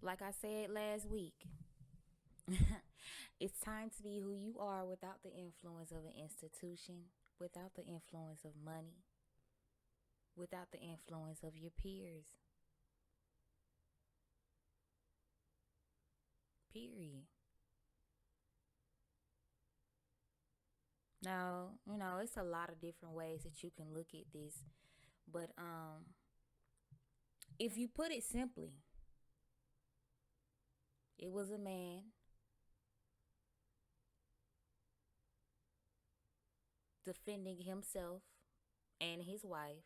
Like I said last week, it's time to be who you are without the influence of an institution, without the influence of money, without the influence of your peers. Period. Now, it's a lot of different ways that you can look at this, but if you put it simply, it was a man defending himself and his wife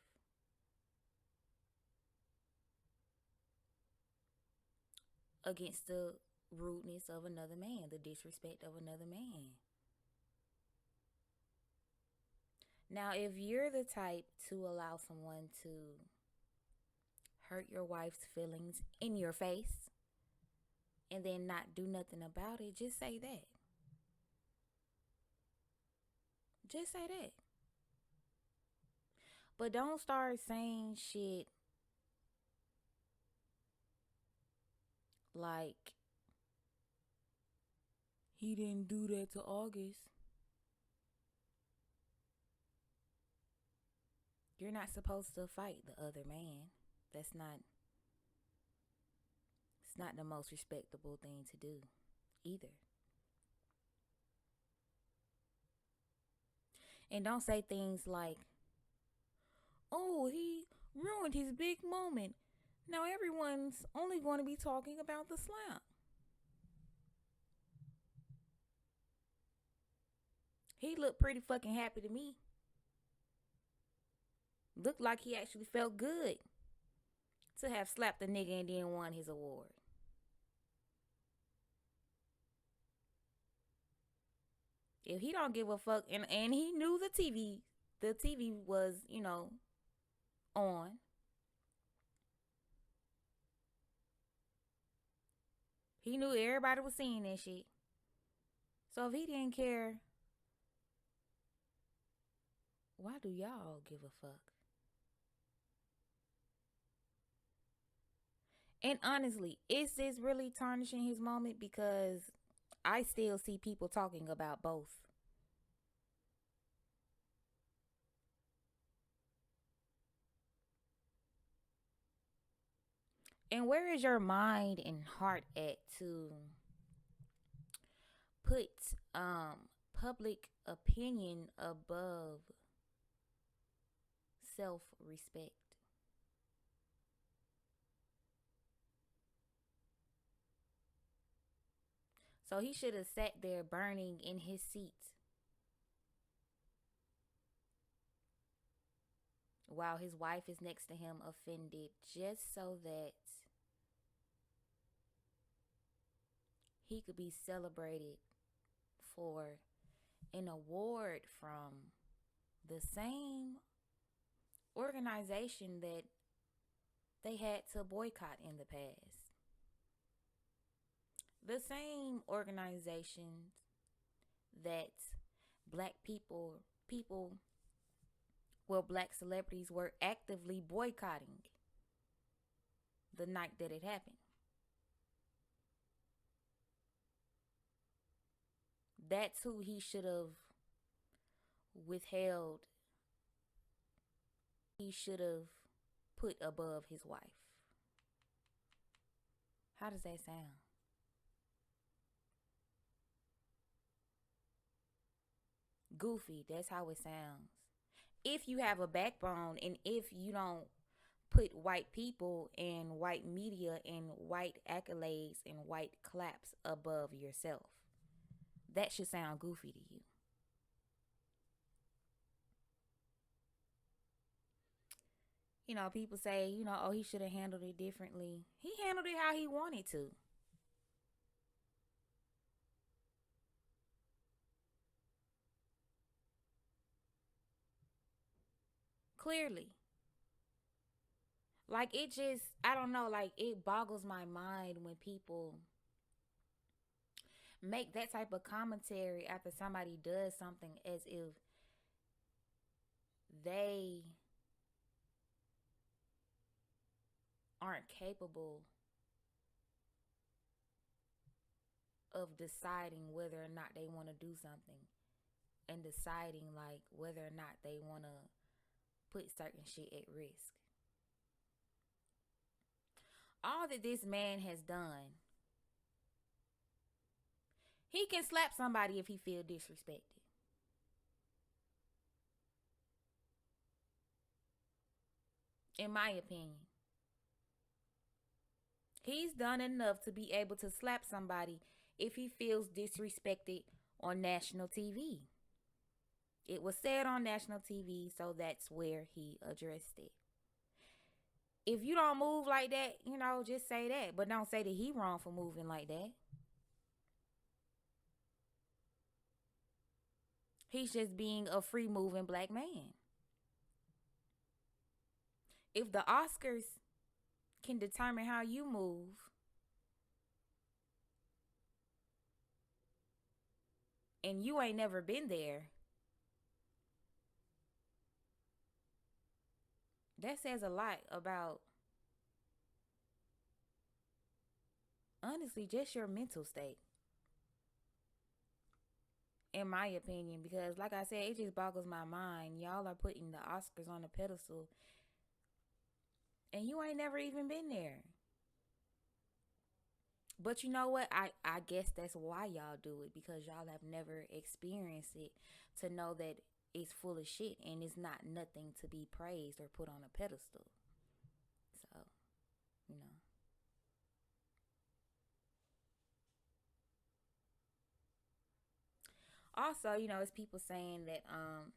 against the rudeness of another man, the disrespect of another man. Now, if you're the type to allow someone to hurt your wife's feelings in your face and then not do nothing about it, just say that. Just say that. But don't start saying shit like, he didn't do that to August. You're not supposed to fight the other man. That's not It's not the most respectable thing to do either. And don't say things like, "Oh, he ruined his big moment. Now everyone's only going to be talking about the slap." He looked pretty fucking happy to me. Looked like he actually felt good to have slapped the nigga and then won his award. If he don't give a fuck, and he knew the TV was, on. He knew everybody was seeing that shit. So if he didn't care, why do y'all give a fuck? And honestly, is this really tarnishing his moment? Because I still see people talking about both. And where is your mind and heart at to put public opinion above self respect? So he should have sat there burning in his seat while his wife is next to him, offended, just so that he could be celebrated for an award from the same organization that they had to boycott in the past. The same organizations that black people, well, black celebrities were actively boycotting the night that it happened. That's who he should have withheld. He should have put above his wife. How does that sound? Goofy. That's how it sounds. If you have a backbone and if you don't put white people and white media and white accolades and white claps above yourself, that should sound goofy to you. People say, oh, he should have handled it differently. He handled it how he wanted to. Clearly. Like, it just, I don't know, like, it boggles my mind when people make that type of commentary after somebody does something, as if they aren't capable of deciding whether or not they want to do something and deciding like whether or not they want to put certain shit at risk. All that this man has done, he can slap somebody if he feel disrespected. In my opinion, he's done enough to be able to slap somebody if he feels disrespected on national TV. It was said on national TV, so that's where he addressed it. If you don't move like that, just say that. But don't say that he wrong for moving like that. He's just being a free moving black man. If the Oscars can determine how you move, and you ain't never been there, that says a lot about, honestly, just your mental state. In my opinion, because like I said, it just boggles my mind. Y'all are putting the Oscars on a pedestal and you ain't never even been there. But you know what? I guess that's why y'all do it, because y'all have never experienced it to know that it's full of shit and it's not nothing to be praised or put on a pedestal. So, you know. Also, it's people saying that oh,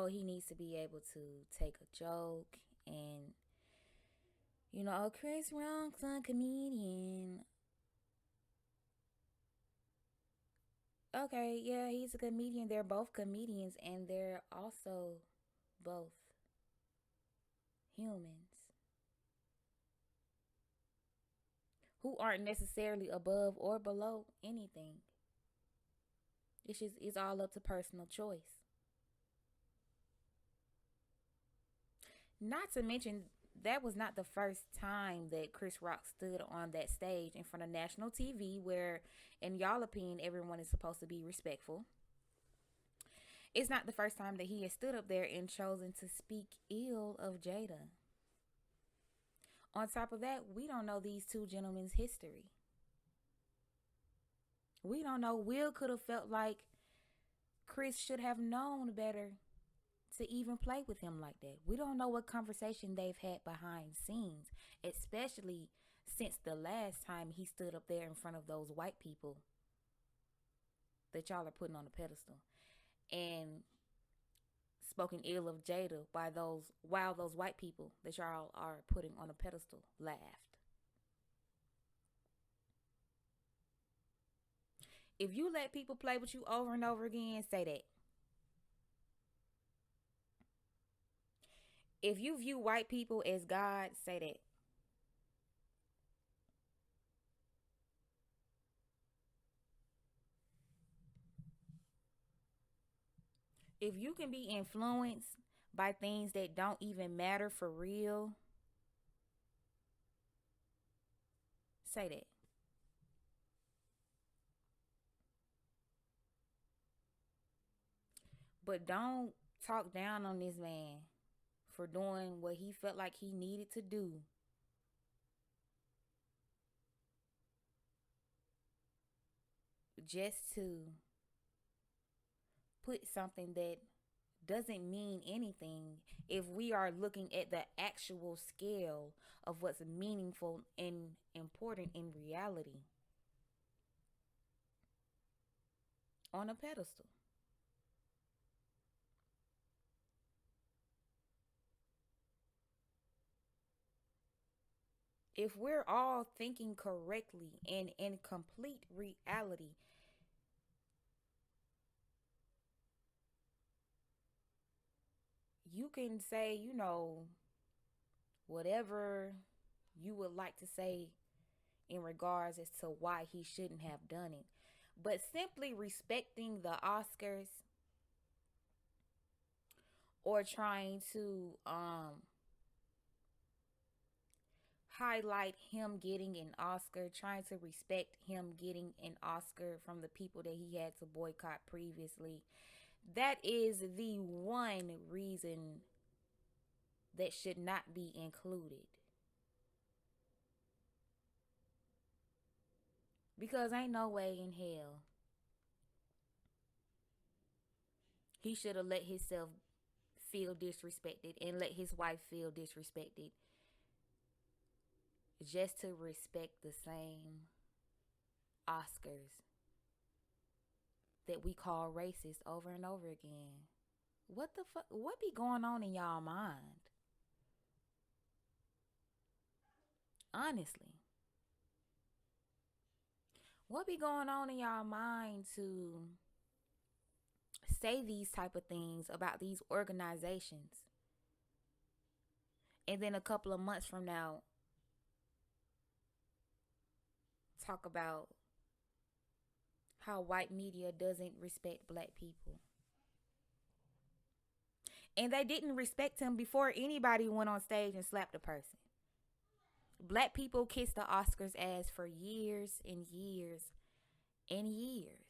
he needs to be able to take a joke and oh, Chris Rock's a comedian. Okay, yeah, he's a comedian. They're both comedians and they're also both humans who aren't necessarily above or below anything. It's all up to personal choice. Not to mention, that was not the first time that Chris Rock stood on that stage in front of national TV where, in y'all opinion, everyone is supposed to be respectful. It's not the first time that he has stood up there and chosen to speak ill of Jada. On top of that, we don't know these two gentlemen's history. We don't know. Will could have felt like Chris should have known better to even play with him like that. We don't know what conversation they've had behind scenes, especially since the last time he stood up there in front of those white people that y'all are putting on a pedestal and spoken ill of Jada by those while those white people that y'all are putting on a pedestal laughed. If you let people play with you over and over again, say that. If you view white people as God, say that. If you can be influenced by things that don't even matter for real, say that. But don't talk down on this man for doing what he felt like he needed to do just to put something that doesn't mean anything if we are looking at the actual scale of what's meaningful and important in reality on a pedestal. If we're all thinking correctly and in complete reality, you can say, whatever you would like to say in regards as to why he shouldn't have done it. But simply respecting the Oscars or trying to highlight him getting an Oscar, trying to respect him getting an Oscar from the people that he had to boycott previously. That is the one reason that should not be included. Because ain't no way in hell he should have let himself feel disrespected and let his wife feel disrespected just to respect the same Oscars that we call racist over and over again. What the fuck? What be going on in y'all mind? Honestly, what be going on in y'all mind to say these type of things about these organizations, and then a couple of months from now talk about how white media doesn't respect black people? And they didn't respect him before anybody went on stage and slapped a person. Black people kissed the Oscars ass for years and years and years.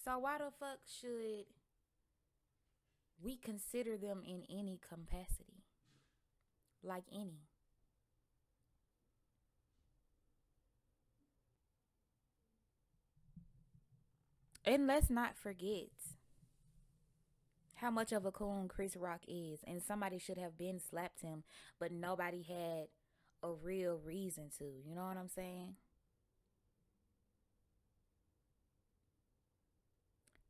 So why the fuck should we consider them in any capacity? Like any. And let's not forget how much of a coon Chris Rock is. And somebody should have been slapped him, but nobody had a real reason to. You know what I'm saying?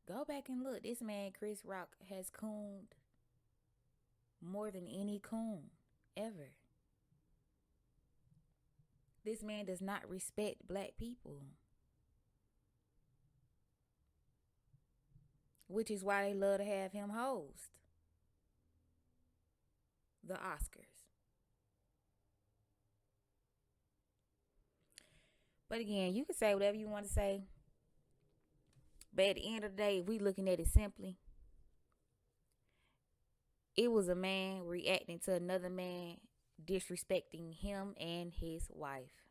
Go back and look. This man, Chris Rock, has cooned more than any coon ever. This man does not respect black people, which is why they love to have him host the Oscars. But again, you can say whatever you want to say. But at the end of the day, if we looking at it simply, it was a man reacting to another man disrespecting him and his wife.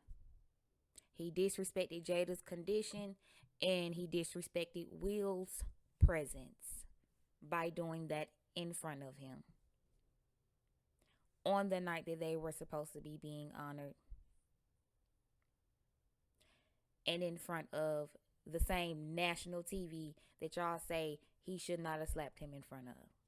He disrespected Jada's condition and he disrespected Will's presence by doing that in front of him on the night that they were supposed to be being honored and in front of the same national TV that y'all say he should not have slapped him in front of.